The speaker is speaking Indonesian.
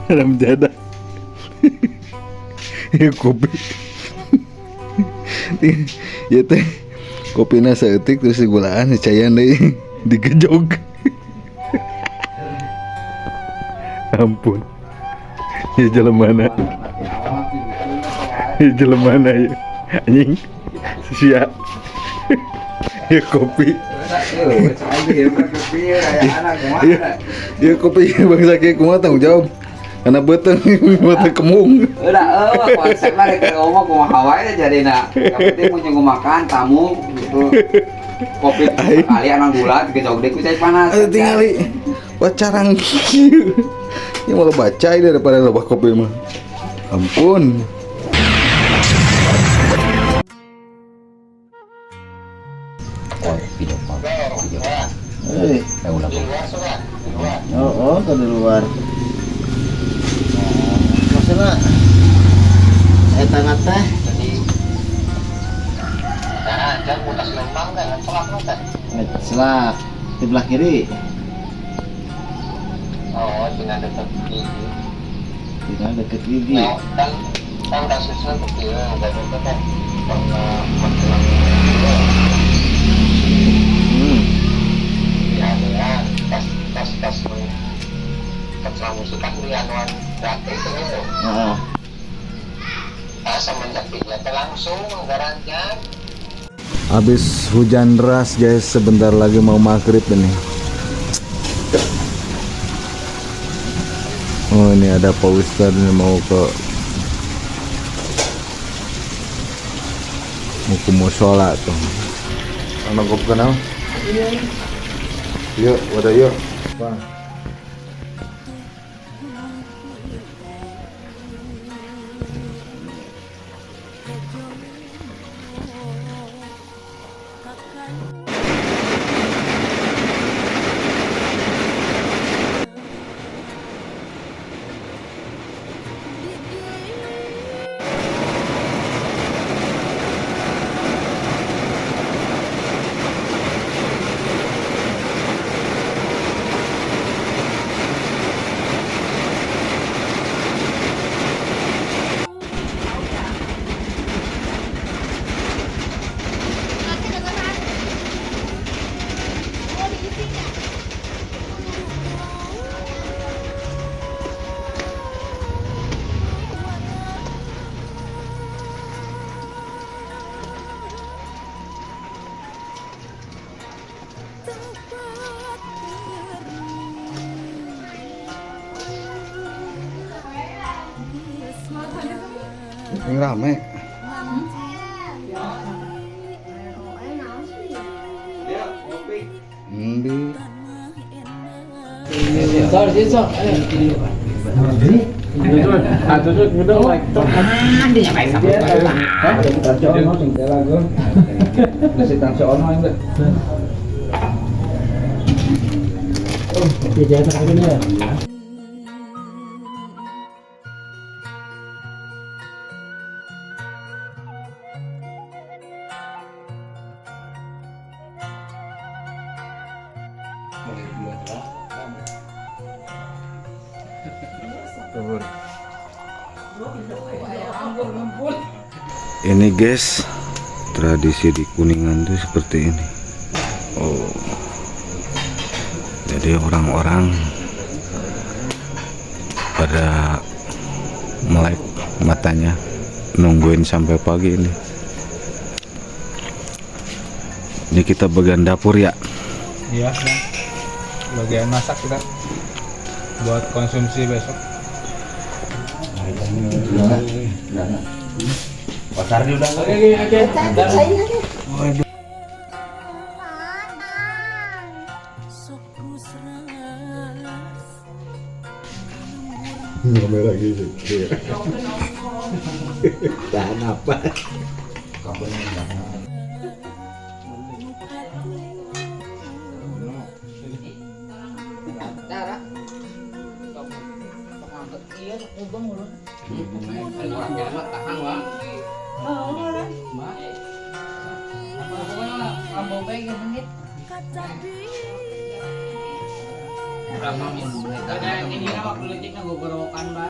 Dalam jadah. Ya kopi. Ya teh kopina saeutik terus digulaan cayan deui digejog. Ampun. Ya jalan mana? Ya jalan mana ya? Anjing. Sia. Ya kopi. Ya kopi bangsa kayak kumaha tanggung jawab. Karena beteng mata kemung. Udah, konsep lah ke omong kumaha wae jadina. Yang penting mun nunggu makan tamu gitu. Kopi kali anang gula digejog deui ku cai panas. Tingali pacarang kieu. Ya malah baca daripada loba kopi mah. Ampun. Oh, video. Ulah. Oh, ke di luar. Maksudnya eta teh nah, jangan mutas lembang kan, selak. selak di belah kiri. Oh, tinggal dekat gigi. Tidak deket gigi. Nah, kan kasusnya kecil, dan itu kan menjelang ya, tas musik kan di anuan gratis gitu. Semenjak dilihat langsung anggarannya. Habis hujan deras guys, sebentar lagi mau maghrib ini. Oh ini ada Pak Ustadz ini mau ke musola tuh. Anak gue kenal? Yuk, wadah yuk. Bang. Yang rame. Ini guys, tradisi di Kuningan tuh seperti ini. Oh, jadi orang-orang pada melek matanya nungguin sampai pagi ini. Ini kita bagian dapur ya? Iya, bagian masak kita buat konsumsi besok. Pasar di udah. Kamera gitu. Tahan apa? Ini nama kelucik na gugorokan ba?